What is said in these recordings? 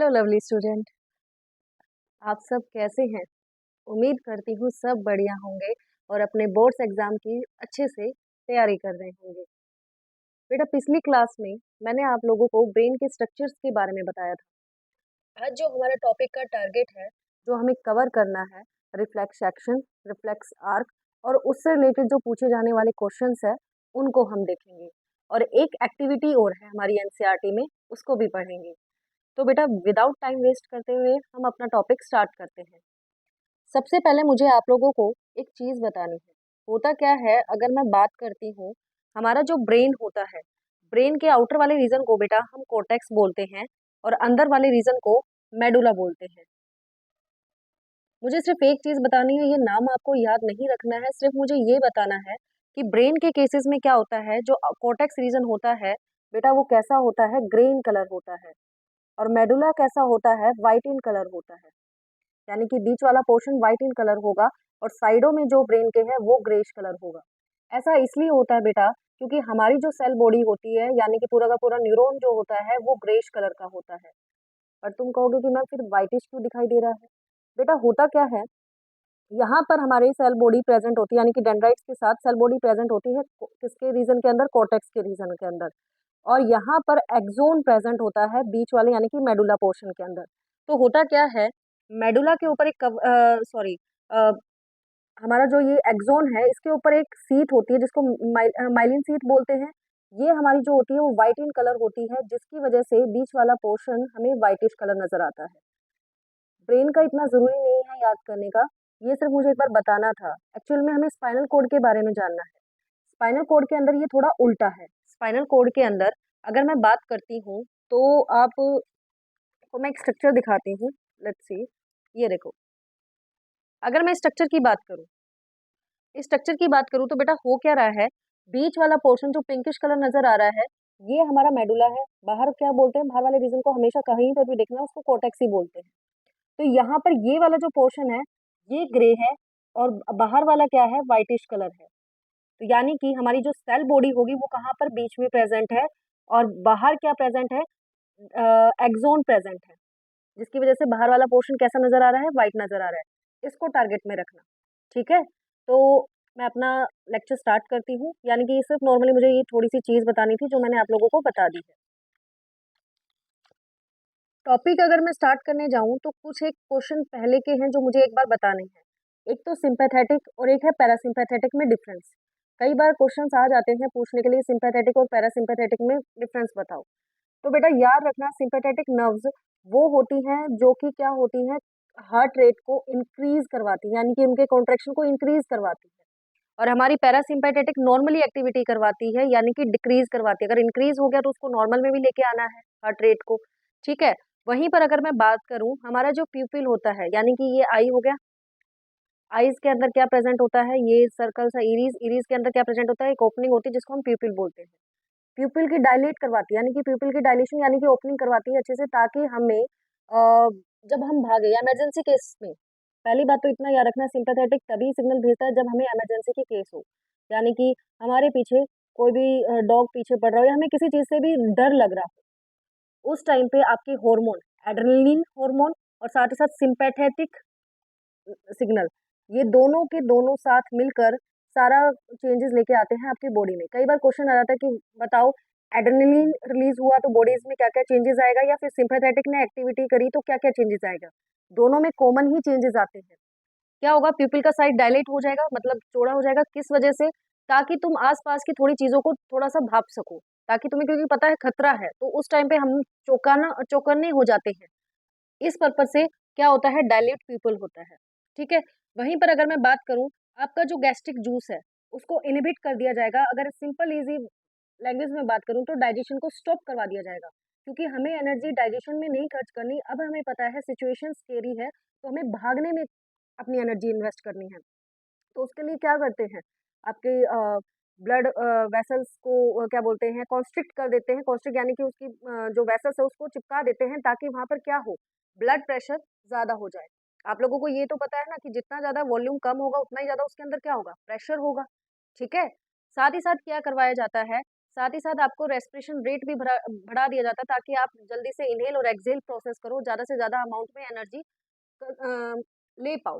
Hello lovely student. आप सब कैसे हैं? उम्मीद करती हूँ सब बढ़िया होंगे और अपने बोर्ड्स एग्जाम की अच्छे से तैयारी कर रहे होंगे। बेटा, पिछली क्लास में मैंने आप लोगों को ब्रेन के स्ट्रक्चर्स के बारे में बताया था। आज जो हमारा टॉपिक का टारगेट है, जो हमें कवर करना है, रिफ्लेक्स एक्शन, रिफ्लेक्स आर्क और उससे रिलेटेड जो पूछे जाने वाले क्वेश्चंस है उनको हम देखेंगे। और एक एक्टिविटी और है हमारी एनसीईआरटी में, उसको भी पढ़ेंगे। तो बेटा, विदाउट टाइम वेस्ट करते हुए हम अपना टॉपिक स्टार्ट करते हैं। सबसे पहले मुझे आप लोगों को एक चीज़ बतानी है। होता क्या है, अगर मैं बात करती हूँ, हमारा जो ब्रेन होता है, ब्रेन के आउटर वाले रीजन को बेटा हम कोर्टेक्स बोलते हैं और अंदर वाले रीजन को मेडुला बोलते हैं। मुझे सिर्फ एक चीज़ बतानी है, ये नाम आपको याद नहीं रखना है, सिर्फ मुझे ये बताना है कि ब्रेन के केसेस में क्या होता है, जो कोर्टेक्स रीजन होता है बेटा, वो कैसा होता है, ग्रीन कलर होता है। और मेडुला कैसा होता है, व्हाइट इन कलर होता है। यानी कि बीच वाला पोर्शन व्हाइट इन कलर होगा और साइडों में जो ब्रेन के है वो ग्रेश कलर होगा। ऐसा इसलिए होता है बेटा, क्योंकि हमारी जो सेल बॉडी होती है, यानी कि पूरा का पूरा न्यूरॉन जो होता है वो ग्रेश कलर का होता है। और तुम कहोगे कि मैम फिर व्हाइटिश क्यों दिखाई दे रहा है? बेटा, होता क्या है, यहाँ पर हमारी सेल बॉडी प्रेजेंट होती है, यानी कि डेंड्राइट्स के साथ सेल बॉडी प्रेजेंट होती है किसके रीजन के अंदर, कोर्टेक्स के रीजन के अंदर। और यहाँ पर एक्सोन प्रेजेंट होता है बीच वाले, यानी कि मेडुला पोर्शन के अंदर। तो होता क्या है, मेडुला के ऊपर एक सॉरी हमारा जो ये एक्सोन है, इसके ऊपर एक सीट होती है जिसको माइलिन सीट बोलते हैं। ये हमारी जो होती है वो व्हाइट इन कलर होती है, जिसकी वजह से बीच वाला पोर्शन हमें व्हाइटिश कलर नजर आता है। ब्रेन का इतना जरूरी नहीं है याद करने का, ये सिर्फ मुझे एक बार बताना था। एक्चुअल में हमें स्पाइनल कोड के बारे में जानना है। स्पाइनल कोड के अंदर ये थोड़ा उल्टा है। स्पाइनल कोड के अंदर अगर मैं बात करती हूँ तो आपको मैं एक स्ट्रक्चर दिखाती हूँ। लेट्स सी, ये देखो। अगर मैं स्ट्रक्चर की बात करूँ, इस स्ट्रक्चर की बात करूँ तो बेटा हो क्या रहा है, बीच वाला पोर्शन जो पिंकिश कलर नजर आ रहा है, ये हमारा मेडुला है। बाहर क्या बोलते हैं, बाहर वाले रीजन को हमेशा कहीं पर भी देखना उसको कोर्टेक्स ही बोलते हैं। तो यहाँ पर ये वाला जो पोर्शन है ये ग्रे है और बाहर वाला क्या है, व्हाइटिश कलर है। तो यानी कि हमारी जो सेल बॉडी होगी वो कहाँ पर बीच में प्रेजेंट है और बाहर क्या प्रेजेंट है, एक्सोन प्रेजेंट है, जिसकी वजह से बाहर वाला पोर्शन कैसा नजर आ रहा है, व्हाइट नजर आ रहा है। इसको टारगेट में रखना, ठीक है। तो मैं अपना लेक्चर स्टार्ट करती हूँ, यानी कि सिर्फ नॉर्मली मुझे ये थोड़ी सी चीज बतानी थी जो मैंने आप लोगों को बता दी है। टॉपिक अगर मैं स्टार्ट करने जाऊं तो कुछ एक क्वेश्चन पहले के हैं जो मुझे एक बार बताने हैं। एक तो सिंपैथेटिक और एक है पैरासिम्पैथेटिक में डिफरेंस। कई बार क्वेश्चंस आ जाते हैं पूछने के लिए, सिंपैथेटिक और पैरासिम्पैथेटिक में डिफरेंस बताओ। तो बेटा याद रखना, सिंपैथेटिक नर्व्स वो होती हैं जो कि क्या होती हैं, हार्ट रेट को इंक्रीज करवाती है, यानी कि उनके कॉन्ट्रेक्शन को इंक्रीज करवाती है। और हमारी पैरासिम्पैथेटिक नॉर्मली एक्टिविटी करवाती है, यानी कि डिक्रीज करवाती है। अगर इंक्रीज हो गया तो उसको नॉर्मल में भी लेके आना है हार्ट रेट को, ठीक है। वहीं पर अगर मैं बात करूं, हमारा जो प्यूपिल होता है, यानी कि ये आई हो गया, आईज के अंदर क्या प्रेजेंट होता है, ये सर्कल सा इरीज, इरीज के अंदर क्या प्रेजेंट होता है, एक ओपनिंग होती है जिसको हम प्यूपिल बोलते हैं। प्यूपिल की डायलेट करवाती है, यानी कि प्यूपिल की डायलेशन यानी कि ओपनिंग करवाती है अच्छे से, ताकि हमें जब हम भागे या इमरजेंसी केस में, पहली बात तो इतना याद रखना, सिंपैथेटिक तभी सिग्नल भेजता है जब हमें इमरजेंसी की केस हो। यानी कि हमारे पीछे कोई भी डॉग पीछे पड़ रहा हो या हमें किसी चीज से भी डर लग रहा हो, उस टाइम पे आपके हार्मोन, एड्रेनलिन हार्मोन और साथ ही साथ सिंपैथेटिक सिग्नल, ये दोनों के दोनों साथ मिलकर सारा चेंजेस लेके आते हैं आपकी बॉडी में। कई बार क्वेश्चन आ जाता है कि बताओ, एड्रेनलिन रिलीज हुआ तो बॉडीज में क्या क्या चेंजेस आएगा, या फिर सिंपैथेटिक ने एक्टिविटी करी तो क्या क्या चेंजेस आएगा। दोनों में कॉमन ही चेंजेस आते हैं। क्या होगा, प्यूपिल का साइड डायलेट हो जाएगा, मतलब चौड़ा हो जाएगा। किस वजह से? ताकि तुम आसपास की थोड़ी चीजों को थोड़ा सा भाप सको, ताकि तुम्हें, क्योंकि पता है खतरा है, तो उस टाइम पे हम चौकन्ने हो जाते हैं। इस पर्पज से क्या होता है, डायल्यूट पीपल होता है, ठीक है। वहीं पर अगर मैं बात करूं, आपका जो गैस्ट्रिक जूस है उसको इनहिबिट कर दिया जाएगा। अगर सिंपल इजी लैंग्वेज में बात करूं तो डाइजेशन को स्टॉप करवा दिया जाएगा, क्योंकि हमें एनर्जी डाइजेशन में नहीं खर्च करनी। अब हमें पता है सिचुएशन स्केरी है, तो हमें भागने में अपनी एनर्जी इन्वेस्ट करनी है। तो उसके लिए क्या करते हैं, आपके ब्लड वेसल्स को क्या बोलते हैं, कॉन्स्ट्रिक्ट कर देते हैं। कॉन्स्ट्रिक्ट यानी कि उसकी जो वेसल्स है उसको चिपका देते हैं, ताकि वहां पर क्या हो, ब्लड प्रेशर ज्यादा हो जाए। आप लोगों को ये तो पता है ना कि जितना ज्यादा वॉल्यूम कम होगा उतना ही ज्यादा उसके अंदर क्या होगा, प्रेशर होगा, ठीक है। साथ ही साथ क्या करवाया जाता है, साथ ही साथ आपको रेस्पिरेशन रेट भी बढ़ा दिया जाता है ताकि आप जल्दी से इनहेल और एक्सहेल प्रोसेस करो, ज़्यादा से ज़्यादा अमाउंट में एनर्जी ले पाओ,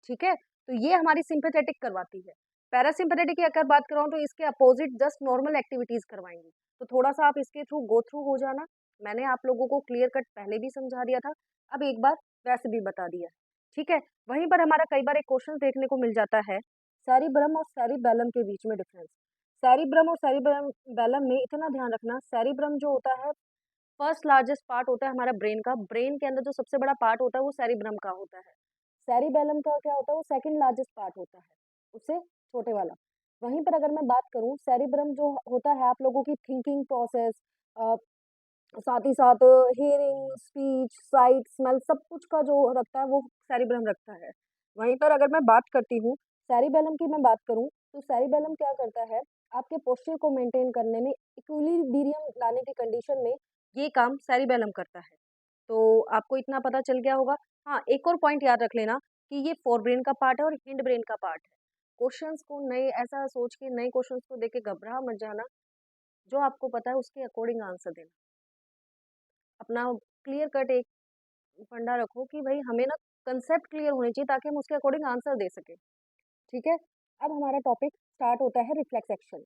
ठीक है? तो ये हमारी सिम्पैथेटिक करवाती है। पैरासिम्पैथेटिक की अगर बात कराऊँ तो इसके अपोज़िट जस्ट नॉर्मल एक्टिविटीज़ करवाएँगी। तो थोड़ा-सा आप इसके थ्रू गो थ्रू हो जाना। मैंने आप लोगों को क्लियर कट पहले भी समझा दिया था, अब एक बार वैसे भी बता दिया है, ठीक है? वहीं पर हमारा कई बार एक क्वेश्चन देखने को मिल जाता है, सेरिब्रम और सेरिबैलम के बीच में डिफरेंस। सेरिब्रम और सेरिबैलम बैलम में इतना ध्यान रखना, सेरिब्रम जो होता है फर्स्ट लार्जेस्ट पार्ट होता है हमारा ब्रेन का। ब्रेन के अंदर जो सबसे बड़ा पार्ट होता है वो सेरिब्रम का होता है। सेरिबैलम का क्या होता है, वो सेकंड लार्जेस्ट पार्ट होता है, उससे छोटे वाला। वहीं पर अगर मैं बात करूँ, सेरिब्रम जो होता है आप लोगों की थिंकिंग प्रोसेस, अ, साथ ही साथ हियरिंग, स्पीच, साइट, स्मेल सब कुछ का जो रखता है वो सेरिब्रम रखता है। वहीं पर अगर मैं बात करती हूँ, सेरिबैलम की मैं बात करूँ, तो सेरिबैलम क्या करता है, आपके पोस्चर को मेंटेन करने में, इक्विलिब्रियम लाने की कंडीशन में ये काम सेरिबैलम करता है। तो आपको इतना पता चल गया होगा। हाँ, एक और पॉइंट याद रख लेना कि ये फोर ब्रेन का पार्ट है और हिंड ब्रेन का पार्ट है। क्वेश्चंस को नए ऐसा सोच के नए क्वेश्चंस को देख के घबरा मत जाना, जो आपको पता है उसके अकॉर्डिंग आंसर देना। अपना क्लियर कट एक फंडा रखो कि भाई हमें ना कंसेप्ट क्लियर होने चाहिए ताकि हम उसके अकॉर्डिंग आंसर दे सकें, ठीक है? अब हमारा टॉपिक स्टार्ट होता है रिफ्लेक्स एक्शन।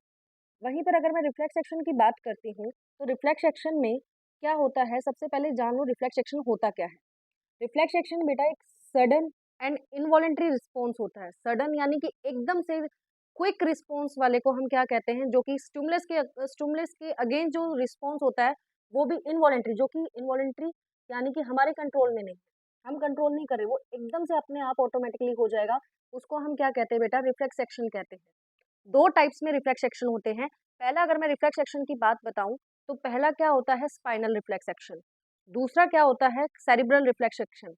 वहीं पर अगर मैं रिफ्लेक्स एक्शन की बात करती हूँ, तो रिफ्लेक्स एक्शन में क्या होता है, सबसे पहले जान लो रिफ्लेक्स एक्शन होता क्या है। रिफ्लेक्स एक्शन बेटा एक सडन एंड इनवॉलेंटरी रिस्पॉन्स होता है। सडन यानी कि एकदम से क्विक रिस्पॉन्स वाले को हम क्या कहते हैं, जो कि स्टिमुलस के अगेंस्ट जो रिस्पॉन्स होता है वो भी इनवॉलेंटरी, जो कि इनवॉलेंटरी यानी कि हमारे कंट्रोल में नहीं है, हम कंट्रोल नहीं कर रहे, वो एकदम से अपने आप ऑटोमेटिकली हो जाएगा। उसको हम क्या कहते हैं बेटा, रिफ्लेक्स एक्शन कहते हैं। दो टाइप्स में रिफ्लेक्स एक्शन होते हैं। पहला अगर मैं रिफ्लेक्स एक्शन की बात बताऊं, तो पहला क्या होता है, स्पाइनल रिफ्लेक्स एक्शन। दूसरा क्या होता है, सेरिब्रल रिफ्लेक्स एक्शन।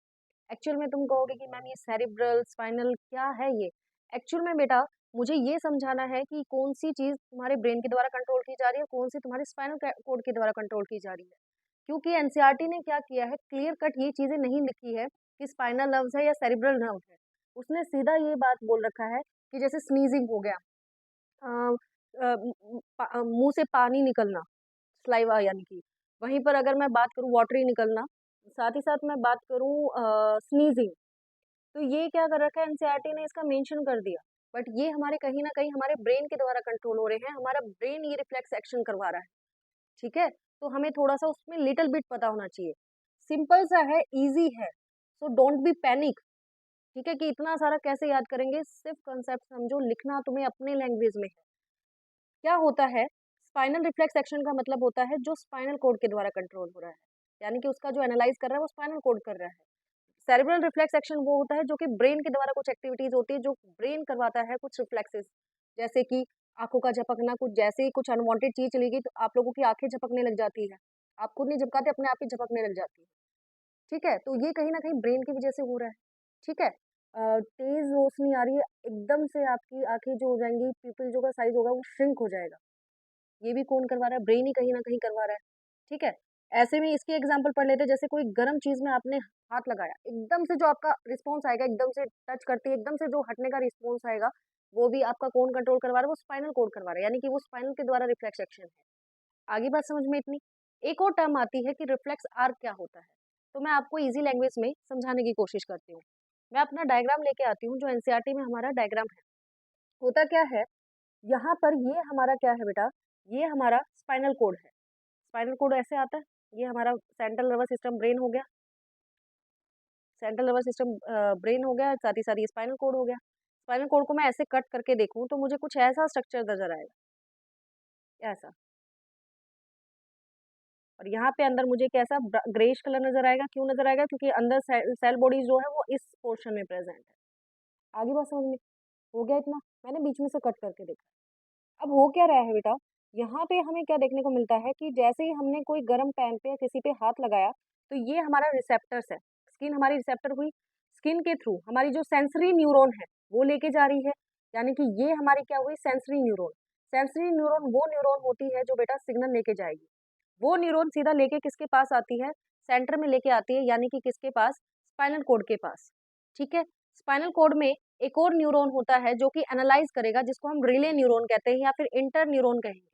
एक्चुअल में तुम कहोगे कि मैम ये सेरिब्रल स्पाइनल क्या है ये। एक्चुअल में बेटा मुझे ये समझाना है कि कौन सी चीज तुम्हारे ब्रेन के द्वारा कंट्रोल की जा रही है, कौन सी तुम्हारे स्पाइनल कोड के द्वारा कंट्रोल की जा रही है। क्योंकि एनसीईआरटी ने क्या किया है, क्लियर कट ये चीजें नहीं लिखी है कि स्पाइनल नर्व्स है या सेरिब्रल नर्व है। उसने सीधा ये बात बोल रखा है कि जैसे स्नीजिंग हो गया, मुंह से पानी निकलना, स्लाइवा यानी कि, वहीं पर अगर मैं बात करूँ वाटरी निकलना, साथ ही साथ मैं बात करूँ स्नीजिंग, तो ये क्या कर रखा है एनसीईआरटी ने, इसका मेंशन कर दिया। बट ये हमारे कहीं ना कहीं हमारे ब्रेन के द्वारा कंट्रोल हो रहे हैं, हमारा ब्रेन ये रिफ्लेक्स एक्शन करवा रहा है, ठीक है? तो हमें थोड़ा सा उसमें लिटिल बिट पता होना चाहिए। सिंपल सा है, इजी है, सो डोंट बी पैनिक, ठीक है? कि इतना सारा कैसे याद करेंगे, सिर्फ कंसेप्ट समझो, लिखना तुम्हें अपने लैंग्वेज में है। क्या होता है, स्पाइनल रिफ्लेक्स एक्शन का मतलब होता है जो स्पाइनल कोड के द्वारा कंट्रोल हो रहा है, यानी कि उसका जो एनालाइज कर रहा है वो स्पाइनल कोड कर रहा है। सेरेब्रल रिफ्लेक्स एक्शन वो होता है जो कि ब्रेन के द्वारा कुछ एक्टिविटीज होती है, जो ब्रेन करवाता है कुछ रिफ्लेक्सेस, जैसे कि आंखों का झपकना, कुछ जैसे ही कुछ अनवांटेड चीज चलेगी तो आप लोगों की आंखें झपकने लग जाती है, आप खुद नहीं झपकाते, अपने आप ही झपकने लग जाती है, ठीक है? तो ये कहीं न कहीं ब्रेन की वजह से हो रहा है, ठीक है? तेज़ रोशनी आ रही है, एकदम से आपकी आँखें जो हो जाएँगी, पीपल जो का साइज़ होगा वो श्रिंक हो जाएगा। ये भी कौन करवा रहा है? ब्रेन ही कहीं न कहीं करवा रहा है, ठीक है? ऐसे में इसकी एग्ज़ाम्पल पढ़ लेते हैं, जैसे कोई गरम चीज़ में आपने हाथ लगाया, एकदम से जो आपका रिस्पॉन्स आएगा, एकदम से टच करते ही एकदम से जो हटने का रिस्पॉन्स आएगा, वो भी आपका कौन कंट्रोल करवा रहा है? वो स्पाइनल कॉर्ड करवा रहा है, यानी कि वो स्पाइनल के द्वारा रिफ्लेक्स एक्शन है। आगे बात समझ में इतनी? एक और टर्म आती है कि रिफ्लेक्स आर्क क्या होता है? तो मैं आपको ईज़ी लैंग्वेज में समझाने की कोशिश करती हूँ। मैं अपना डायग्राम लेके आती हूँ, जो एनसीईआरटी में हमारा डायग्राम है। होता क्या है, यहाँ पर ये हमारा क्या है बेटा, ये हमारा स्पाइनल कोड है। स्पाइनल कोड ऐसे आता है, ये हमारा सेंट्रल नर्वस सिस्टम ब्रेन हो गया, सेंट्रल नर्वस सिस्टम ब्रेन हो गया, साथ ही साथ ये स्पाइनल कोड हो गया। स्पाइनल कोड को मैं ऐसे कट करके देखूँ तो मुझे कुछ ऐसा स्ट्रक्चर नज़र आएगा, ऐसा। और यहाँ पे अंदर मुझे कैसा ग्रेइश कलर नज़र आएगा, क्यों नज़र आएगा? क्योंकि अंदर सेल बॉडी जो है वो इस पोर्शन में प्रेज़ेंट है। आगे बात समझ में? हो गया इतना? मैंने बीच में से कट करके देखा। अब हो क्या रहा है बेटा, यहाँ पे हमें क्या देखने को मिलता है कि जैसे ही हमने कोई गर्म पैन पे या किसी पे हाथ लगाया, तो ये हमारा रिसेप्टर्स है। स्किन हमारी रिसेप्टर हुई, स्किन के थ्रू हमारी जो सेंसरी न्यूरॉन है, वो लेके जा रही है, यानी कि ये हमारी क्या हुई, सेंसरी न्यूरॉन। सेंसरी न्यूरॉन वो न्यूरॉन होती है जो बेटा सिग्नल लेके जाएगी। वो न्यूरॉन सीधा लेके किसके पास आती है, सेंटर में लेके आती है, यानी कि किसके पास, स्पाइनल कोड के पास, ठीक है? स्पाइनल कोड में एक और न्यूरॉन होता है जो कि एनालाइज करेगा, जिसको हम रिले न्यूरॉन कहते हैं या फिर इंटर न्यूरॉन कहेंगे।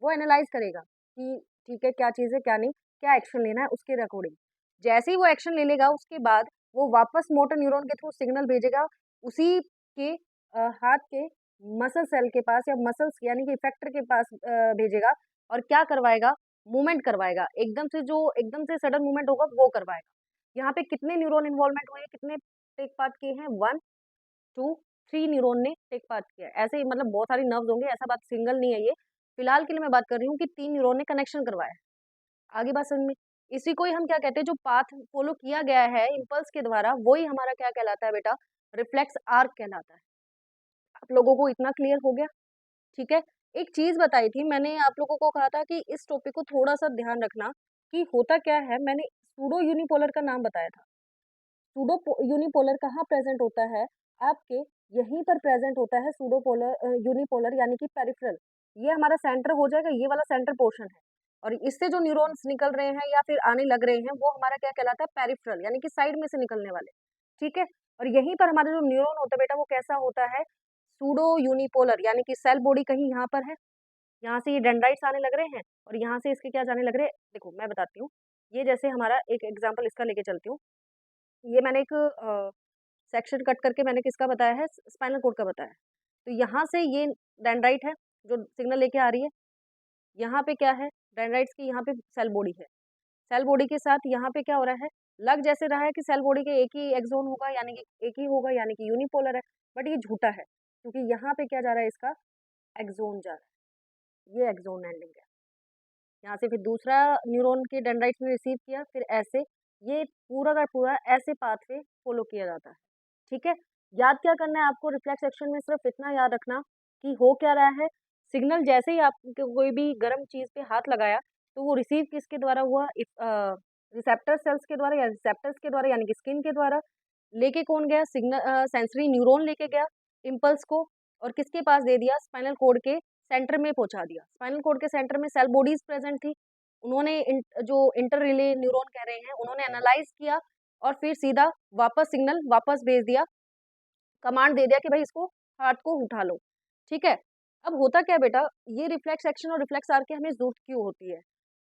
वो एनालाइज करेगा कि ठीक है, क्या चीज़ है, क्या नहीं, क्या एक्शन लेना है उसके अकॉर्डिंग। जैसे ही वो एक्शन ले लेगा उसके बाद वो वापस मोटर न्यूरॉन के थ्रू सिग्नल भेजेगा उसी के हाथ के मसल सेल के पास या मसल्स यानी कि इफेक्टर के पास भेजेगा और क्या करवाएगा, मूवमेंट करवाएगा। एकदम से सडन मूवमेंट होगा वो करवाएगा। यहाँ पे कितने न्यूरॉन इन्वॉल्वमेंट हुए हैं, कितने टेक पार्ट किए हैं? 1, 2, 3 न्यूरॉन ने टेक पार्ट किया है। ऐसे ही मतलब बहुत सारी नर्व्स होंगे, ऐसा बात सिंगल नहीं है ये। फिलहाल के लिए मैं बात कर रही हूँ कि 3 न्यूरॉन ने कनेक्शन करवाया है। आगे बात समझ में? इसी को ही हम क्या कहते हैं, जो पाथ फॉलो किया गया है इम्पल्स के द्वारा, वही हमारा क्या कहलाता है बेटा? रिफ्लेक्स आर्क कहलाता है। आप लोगों को इतना क्लियर हो गया? ठीक है। एक चीज़ बताई थी मैंने, आप लोगों को कहा था कि इस टॉपिक को थोड़ा-सा ध्यान रखना कि होता क्या है, मैंने सूडो यूनिपोलर का नाम बताया था। सूडो यूनिपोलर कहाँ प्रेजेंट होता है? आपके यहीं पर प्रेजेंट होता है यूनिपोलर यानी कि पेरिफेरल। ये हमारा सेंटर हो जाएगा, ये वाला सेंटर पोर्शन है और इससे जो न्यूरॉन्स निकल रहे हैं या फिर आने लग रहे हैं वो हमारा क्या कहलाता है? पेरिफेरल यानी कि साइड में से निकलने वाले। ठीक है। और यहीं पर हमारा जो न्यूरॉन होता है बेटा वो कैसा होता है? सूडो यूनिपोलर यानी कि सेल बॉडी कहीं यहाँ पर है, यहाँ से ये डेंड्राइट्स आने लग रहे हैं और यहाँ से इसके क्या जाने लग रहे हैं? देखो मैं बताती हूँ। ये जैसे हमारा एक एग्जांपल इसका लेके चलती हूँ। ये मैंने एक सेक्शन कट करके मैंने किसका बताया है? स्पाइनल कॉर्ड का बताया है। तो यहाँ से ये डेंड्राइट है जो सिग्नल लेके आ रही है। यहाँ पे क्या है? डेंड्राइट्स की यहाँ पे सेल बॉडी है। सेल बॉडी के साथ यहाँ पे क्या हो रहा है? लग जैसे रहा है कि सेल बॉडी के एक ही एक्सोन होगा यानी कि एक ही होगा यानी कि यूनिपोलर है, बट ये झूठा है क्योंकि यहाँ पे क्या जा रहा है? इसका एक्सोन जा रहा है। ये एक्सोन एंडिंग है। यहाँ से फिर दूसरा न्यूरॉन के डेंड्राइट्स ने रिसीव किया, फिर ऐसे ये पूरा का पूरा ऐसे पाथवे फॉलो किया जाता है। ठीक है? याद क्या करना है आपको रिफ्लेक्स एक्शन में? सिर्फ इतना याद रखना कि हो क्या रहा है, सिग्नल जैसे ही आपने कोई भी गर्म चीज़ पे हाथ लगाया, तो वो रिसीव किसके द्वारा हुआ? रिसेप्टर सेल्स के द्वारा या रिसेप्टर्स के द्वारा यानी कि स्किन के द्वारा। लेके कौन गया? सेंसरी न्यूरॉन लेके गया इम्पल्स को और किसके पास दे दिया? स्पाइनल कॉर्ड के सेंटर में पहुँचा दिया। स्पाइनल कॉर्ड के सेंटर में सेल बॉडीज़ प्रेज़ेंट थी। उन्होंने जो इंटर रिले न्यूरॉन कह रहे हैं, उन्होंने एनालाइज़ किया और फिर सीधा वापस सिग्नल वापस भेज दिया, कमांड दे दिया कि भाई इसको हाथ को उठा लो, ठीक है? अब होता क्या है बेटा, ये रिफ्लेक्स एक्शन और रिफ्लेक्स आर की हमें ज़रूरत क्यों होती है?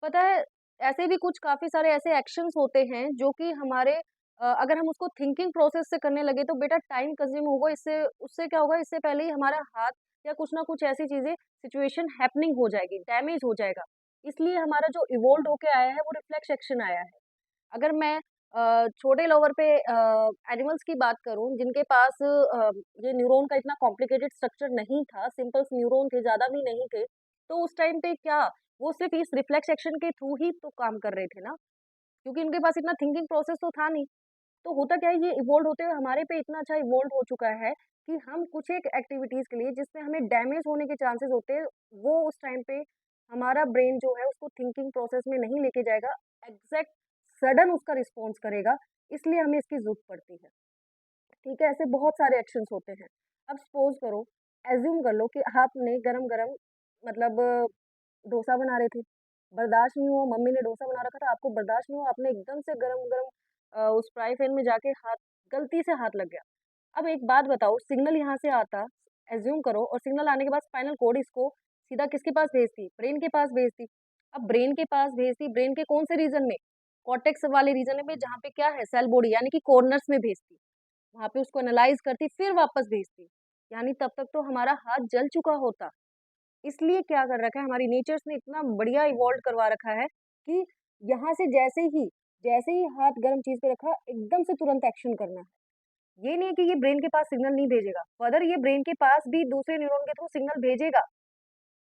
पता है, ऐसे भी कुछ काफ़ी सारे ऐसे एक्शंस होते हैं जो कि हमारे अगर हम उसको थिंकिंग प्रोसेस से करने लगे तो बेटा टाइम कंज्यूम होगा, इससे उससे क्या होगा, इससे पहले ही हमारा हाथ या कुछ ना कुछ ऐसी चीज़ें सिचुएशन हैपनिंग हो जाएगी, डैमेज हो जाएगा। इसलिए हमारा जो इवॉल्व्ड होके आया है वो रिफ्लेक्स एक्शन आया है। अगर मैं छोटे लेवल पे एनिमल्स की बात करूँ जिनके पास ये न्यूरॉन का इतना कॉम्प्लिकेटेड स्ट्रक्चर नहीं था, सिंपल न्यूरॉन थे, ज़्यादा भी नहीं थे, तो उस टाइम पे क्या वो सिर्फ़ इस रिफ्लेक्स एक्शन के थ्रू ही तो काम कर रहे थे ना, क्योंकि उनके पास इतना थिंकिंग प्रोसेस तो था नहीं। तो होता क्या है, ये इवॉल्व होते हुए हमारे पे इतना अच्छा इवॉल्व हो चुका है कि हम कुछ एक एक्टिविटीज़ के लिए जिसमें हमें डैमेज होने के चांसेस होते हैं, वो उस टाइम पे हमारा ब्रेन जो है उसको थिंकिंग प्रोसेस में नहीं लेके जाएगा, एग्ज़ैक्ट सडन उसका रिस्पॉन्स करेगा, इसलिए हमें इसकी ज़रूरत पड़ती है। ठीक है? ऐसे बहुत सारे एक्शंस होते हैं। अब सपोज़ करो, एज़्यूम कर लो कि आपने गरम-गरम मतलब डोसा बना रहे थे, बर्दाश्त नहीं हुआ, मम्मी ने डोसा बना रखा था, आपको बर्दाश्त नहीं हुआ, आपने एकदम से गरम-गरम उस फ्राई पैन में जाके हाथ गलती से हाथ लग गया। अब एक बात बताओ, सिग्नल यहाँ से आता, एज़्यूम करो, और सिग्नल आने के बाद स्पाइनल कॉर्ड इसको सीधा किसके पास भेजती? ब्रेन के पास भेजती। अब ब्रेन के पास भेजती, ब्रेन के कौन से रीजन में? कॉर्टेक्स वाले रीजन में, जहाँ पे क्या है? सेल बॉडी यानी कि कॉर्नर्स में भेजती। वहाँ पे उसको एनालाइज़ करती, फिर वापस भेजती। यानी तब तक तो हमारा हाथ जल चुका होता। इसलिए क्या कर रखा है, हमारी नेचर्स ने इतना बढ़िया इवॉल्व करवा रखा है कि यहाँ से जैसे ही हाथ गर्म चीज़ पे रखा, एकदम से तुरंत एक्शन करना है। ये नहीं है कि ये ब्रेन के पास सिग्नल नहीं भेजेगा, फर्दर ये ब्रेन के पास भी दूसरे न्यूरॉन के थ्रू सिग्नल भेजेगा।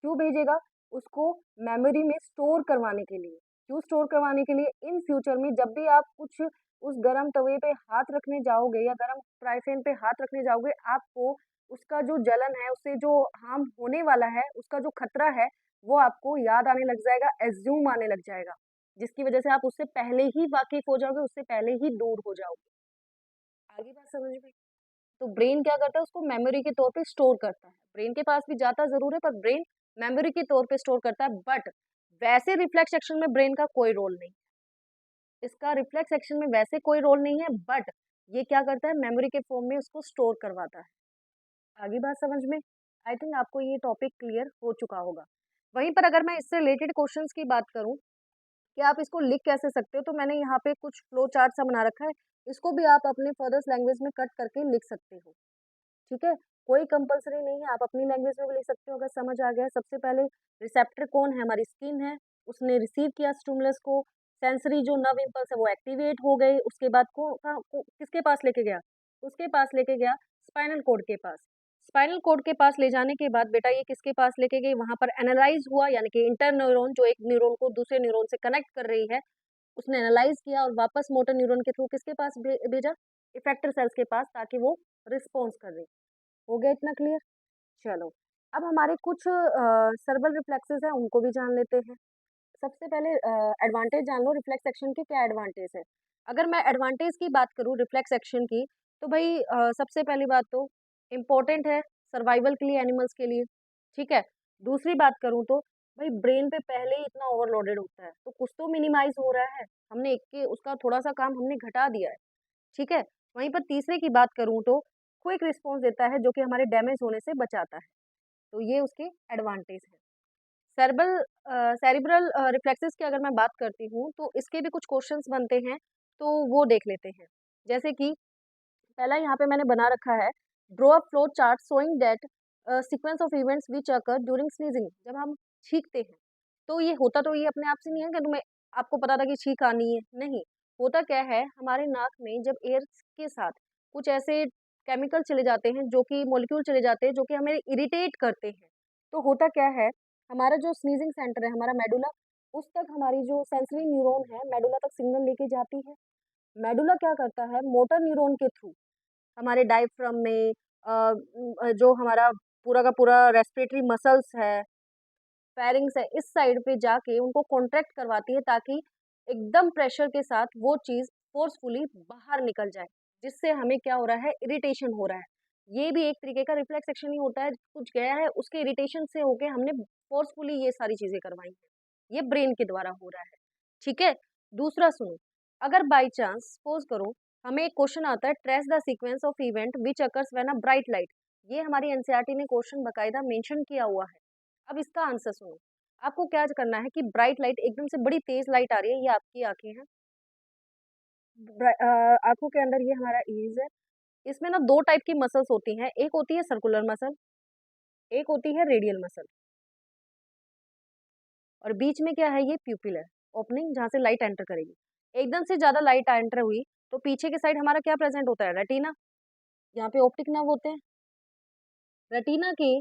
क्यों भेजेगा? उसको मेमोरी में स्टोर करवाने के लिए। क्यों स्टोर करवाने के लिए? इन फ्यूचर में जब भी आप कुछ उस गरम तवे पे हाथ रखने जाओगे या गरम फ्राई पैन पे हाथ रखने जाओगे, आपको उसका जो जलन है, उससे जो हार्म होने वाला है, उसका जो खतरा है, वो आपको याद आने लग जाएगा, एज़्यूम आने लग जाएगा। जिसकी वजह से आप उससे पहले ही वाकिफ़ हो जाओगे, उससे पहले ही दूर हो जाओगे। आगे बात समझ में? तो ब्रेन क्या करता है, उसको मेमोरी के तौर पे स्टोर करता है। ब्रेन के पास भी जाता ज़रूर है, पर ब्रेन मेमोरी के तौर पे स्टोर करता है, बट वैसे रिफ्लेक्स एक्शन में ब्रेन का कोई रोल नहीं। इसका रिफ्लेक्स एक्शन में वैसे कोई रोल नहीं है, बट ये क्या करता है, मेमोरी के फॉर्म में उसको स्टोर करवाता है। आगे बात समझ में? आई थिंक आपको ये टॉपिक क्लियर हो चुका होगा। वहीं पर अगर मैं इससे रिलेटेड क्वेश्चंस की बात करूँ कि आप इसको लिख कैसे सकते हो, तो मैंने यहाँ पे कुछ फ्लो चार्ट सा बना रखा है। इसको भी आप अपने फर्दर्स लैंग्वेज में कट करके लिख सकते हो, ठीक है? कोई कंपल्सरी नहीं है, आप अपनी लैंग्वेज में भी लिख सकते हो अगर समझ आ गया है। सबसे पहले रिसेप्टर कौन है? हमारी स्किन है, उसने रिसीव किया स्टिमुलस को, सेंसरी जो नर्व इम्पल्स है वो एक्टिवेट हो गए, उसके बाद किसके पास लेके गया? उसके पास लेके गया स्पाइनल कॉर्ड के पास। स्पाइनल कॉर्ड के पास ले जाने के बाद बेटा ये किसके पास लेके गई? वहाँ पर एनालाइज़ हुआ, यानी कि इंटर न्यूरॉन जो एक न्यूरॉन को दूसरे न्यूरॉन से कनेक्ट कर रही है, उसने एनालाइज़ किया और वापस मोटर न्यूरॉन के थ्रू किसके पास भेजा? इफेक्टर सेल्स के पास, ताकि वो रिस्पॉन्स कर दें। हो गया इतना क्लियर? चलो, अब हमारे कुछ सर्बल रिफ्लेक्सेस हैं, उनको भी जान लेते हैं। सबसे पहले एडवांटेज जान लो रिफ्लेक्स एक्शन के क्या एडवांटेज है। अगर मैं एडवांटेज की बात करूँ रिफ्लेक्स एक्शन की, तो भई सबसे पहली बात तो इम्पोर्टेंट है सर्वाइवल के लिए, एनिमल्स के लिए, ठीक है? दूसरी बात करूँ तो भई ब्रेन पे पहले ही इतना ओवरलोडेड होता है, तो कुछ तो मिनिमाइज़ हो रहा है। हमने एक के उसका थोड़ा-सा काम हमने घटा दिया है, ठीक है? वहीं पर तीसरे की बात करूँ तो क्विक रिस्पॉन्स देता है, जो कि हमारे डैमेज होने से बचाता है। तो ये उसके एडवांटेज हैं। सेरिब्रल रिफ्लेक्सेस की अगर मैं बात करती हूँ, तो इसके भी कुछ क्वेश्चंस बनते हैं, तो वो देख लेते हैं। जैसे कि पहला यहाँ पे मैंने बना रखा है, draw a flow chart showing that sequence of events which occur during sneezing. जब हम छींकते हैं, तो ये होता तो ये अपने आप से नहीं है कि तुम्हें आपको पता था कि छींक आनी है, नहीं। होता क्या है, हमारे नाक में जब एयर के साथ कुछ ऐसे केमिकल चले जाते हैं, जो कि मॉलिक्यूल चले जाते हैं, जो कि हमें इरिटेट करते हैं। तो होता क्या है, हमारा जो स्नीजिंग सेंटर है, हमारा मेडुला, उस तक हमारी जो सेंसरी न्यूरॉन है, मेडुला तक सिग्नल लेके जाती है। मेडुला क्या करता है, मोटर न्यूरॉन के थ्रू हमारे डायफ्राम में जो हमारा पूरा का पूरा रेस्पिरेटरी मसल्स है, फेरिंग्स है, इस साइड पे जाके उनको कॉन्ट्रैक्ट करवाती है, ताकि एकदम प्रेशर के साथ वो चीज़ फ़ोर्सफुली बाहर निकल जाए, जिससे हमें क्या हो रहा है, इरिटेशन हो रहा है। ये भी एक तरीके का रिफ्लेक्स एक्शन ही होता है, कुछ गया है उसके इरिटेशन से होके हमने फ़ोर्सफुली ये सारी चीज़ें करवाई हैं। ये ब्रेन के द्वारा हो रहा है, ठीक है? दूसरा सुनो, अगर बाय चांस सपोज़ करो हमें एक क्वेश्चन आता है, trace the sequence of event which occurs when a bright light. ये हमारी एनसीईआरटी ने क्वेश्चन बाकायदा मेंशन किया हुआ है। अब इसका आंसर सुनो, आपको क्या करना है कि ब्राइट लाइट एकदम से बड़ी तेज लाइट आ रही है, ये आपकी आँखें हैं। आँखों के अंदर ये हमारा ईज है। इसमें ना 2 टाइप की मसल्स होती हैं, एक होती है सर्कुलर मसल, एक होती है रेडियल मसल, और बीच में क्या है, ये प्यूपिल है, ओपनिंग जहाँ से लाइट एंटर करेगी। एकदम से ज़्यादा लाइट एंटर हुई, तो पीछे के साइड हमारा क्या प्रेज़ेंट होता है, रेटिना, यहाँ पे ऑप्टिक नर्व होते हैं। रेटिना के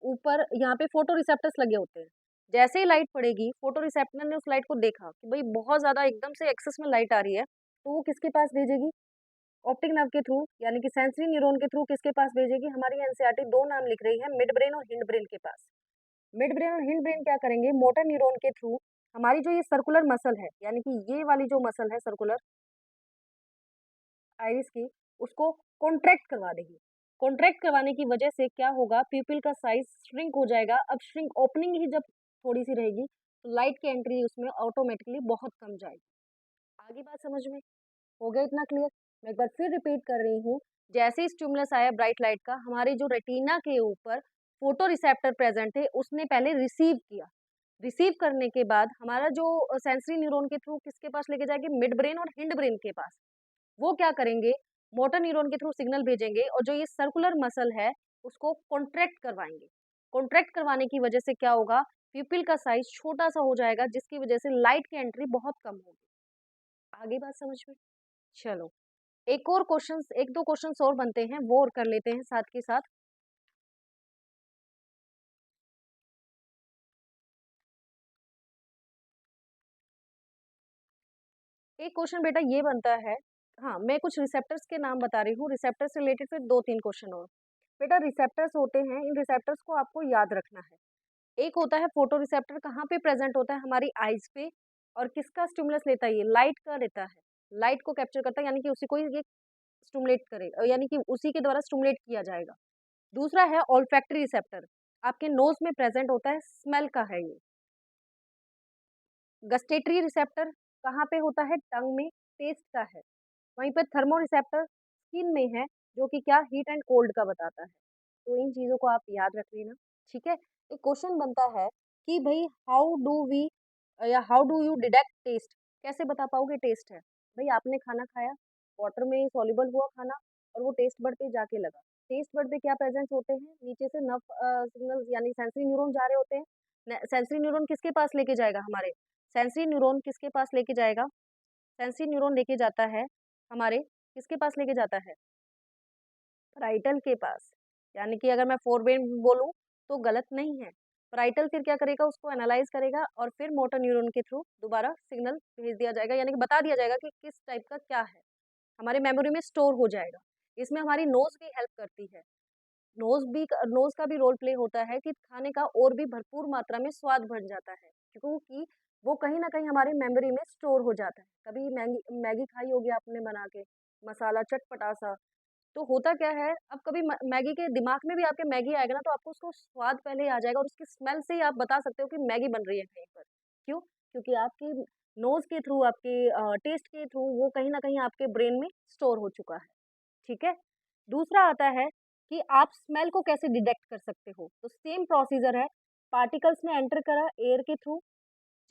ऊपर यहाँ पे फोटोरिसेप्टर्स लगे होते हैं। जैसे ही लाइट पड़ेगी, फोटोरिसेप्टर ने उस लाइट को देखा कि भई बहुत ज़्यादा एकदम से एक्सेस में लाइट आ रही है, तो वो किसके पास भेजेगी? ऑप्टिक नर्व के थ्रू, यानी कि सेंसरी न्यूरॉन के थ्रू किसके पास भेजेगी? हमारी एनसीईआरटी 2 नाम लिख रही है, मिड ब्रेन और हिंड ब्रेन के पास। मिड ब्रेन और हिंड ब्रेन क्या करेंगे? मोटर न्यूरॉन के थ्रू हमारी जो ये सर्कुलर मसल है, यानी कि ये वाली जो मसल है सर्कुलर आइरिस की, उसको कॉन्ट्रैक्ट करवा देगी। कॉन्ट्रैक्ट करवाने की वजह से क्या होगा, प्यूपिल का साइज़ श्रिंक हो जाएगा। अब श्रिंक ओपनिंग ही जब थोड़ी-सी रहेगी, तो लाइट की एंट्री उसमें ऑटोमैटिकली बहुत कम जाएगी। आगे बात समझ में? हो गया इतना क्लियर? मैं एक बार फिर रिपीट कर रही हूँ, जैसे ही स्टिमुलस आया ब्राइट लाइट का, हमारे जो रेटिना के ऊपर फोटोरिसेप्टर प्रेज़ेंट थे, उसने पहले रिसीव किया। रिसीव करने के बाद हमारा जो सेंसरी न्यूरॉन के थ्रू किसके पास लेके जाएँगे? मिड ब्रेन और हिंड ब्रेन के पास। वो क्या करेंगे, मोटर न्यूरॉन के थ्रू सिग्नल भेजेंगे और जो ये सर्कुलर मसल है, उसको कॉन्ट्रैक्ट करवाएँगे। कॉन्ट्रैक्ट करवाने की वजह से क्या होगा, प्यूपिल का साइज़ छोटा-सा हो जाएगा, जिसकी वजह से लाइट की एंट्री बहुत कम होगी। आगे बात समझ में? चलो, एक और क्वेश्चंस 1-2 क्वेश्चंस और बनते हैं, वो और कर लेते हैं साथ के साथ। एक क्वेश्चन बेटा ये बनता है, हाँ, मैं कुछ रिसेप्टर्स के नाम बता रही हूँ, रिसेप्टर से रिलेटेड फिर 2-3 क्वेश्चन और। बेटा रिसेप्टर्स होते हैं, इन रिसेप्टर्स को आपको याद रखना है। एक होता है फोटो रिसेप्टर, कहाँ पे प्रेजेंट होता है? हमारी आईज पे। और किसका स्टिमुलस लेता है ये? लाइट का लेता है। लाइट को कैप्चर करता है, यानी कि उसी को ही ये स्टिमुलेट करे, यानी कि उसी के द्वारा स्टिमुलेट किया जाएगा। दूसरा है ऑल्फैक्टरी रिसेप्टर, आपके नोज में प्रेजेंट होता है, स्मेल का है ये। गस्टेटरी रिसेप्टर कहाँ पे होता है? टंग में, टेस्ट का है। वहीं पे थर्मो रिसेप्टर स्किन में है, जो कि क्या, हीट एंड कोल्ड का बताता है। तो इन चीज़ों को आप याद रख लेना, ठीक है? एक क्वेश्चन बनता है कि भाई हाउ डू वी या how do you detect test, कैसे बता पाओगे टेस्ट है? भाई आपने खाना खाया, वाटर में सॉल्युबल हुआ खाना और वो टेस्ट बड पे जाके लगा। टेस्ट बड पे क्या प्रेजेंट होते हैं? नीचे से नर्व सिग्नल्स यानी सेंसरी न्यूरॉन जा रहे होते हैं। सेंसरी न्यूरॉन किसके पास लेके जाएगा हमारे? सेंसरी न्यूरॉन किसके पास लेके जाएगा? सेंसरी न्यूरॉन लेके जाता है हमारे, किसके पास लेके जाता है? पैराइटल के पास। यानी कि अगर मैं फोरब्रेन बोलूँ तो गलत नहीं है। पैराइटल फिर क्या करेगा? उसको एनालाइज करेगा और फिर मोटर न्यूरॉन के थ्रू दोबारा सिग्नल भेज दिया जाएगा, यानी कि बता दिया जाएगा कि किस टाइप का क्या है, हमारे मेमोरी में स्टोर हो जाएगा। इसमें हमारी नोज़ भी हेल्प करती है। नोज़ का भी रोल प्ले होता है कि खाने का और भी भरपूर मात्रा में स्वाद बढ़ जाता है, क्योंकि वो कहीं न कहीं हमारी मेमोरी में स्टोर हो जाता है। कभी मैगी मैगी खाई होगी आपने बना के, मसाला चटपटा-सा, तो होता क्या है, अब कभी मैगी के दिमाग में भी आपके मैगी आएगा ना, तो आपको उसको स्वाद पहले ही आ जाएगा और उसकी स्मेल से ही आप बता सकते हो कि मैगी बन रही है कहीं पर। क्यों? क्योंकि आपकी नोज़ के थ्रू, आपके टेस्ट के थ्रू वो कहीं न कहीं आपके ब्रेन में स्टोर हो चुका है। ठीक है? दूसरा आता है कि आप स्मेल को कैसे डिटेक्ट कर सकते हो? तो सेम प्रोसीजर है, पार्टिकल्स ने एंटर करा एयर के थ्रू,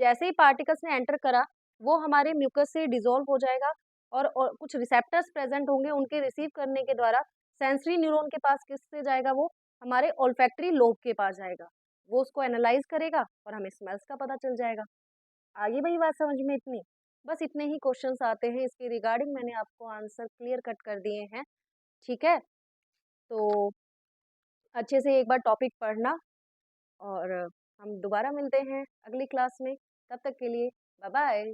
जैसे ही पार्टिकल्स ने एंटर करा, वो हमारे म्यूकस से डिसॉल्व हो जाएगा और कुछ रिसेप्टर्स प्रेज़ेंट होंगे, उनके रिसीव करने के द्वारा सेंसरी न्यूरॉन के पास किससे जाएगा वो? हमारे ओल्फैक्टरी लोब के पास जाएगा। वो उसको एनालाइज़ करेगा और हमें स्मेल्स का पता चल जाएगा। आ गई भई बात समझ में इतनी? बस इतने ही क्वेश्चन्स आते हैं, इसके रिगार्डिंग मैंने आपको आंसर क्लियर कट कर दिए हैं, ठीक है? तो अच्छे से एक बार टॉपिक पढ़ना और हम दोबारा मिलते हैं अगली क्लास में। तब तक के लिए बाय बाय।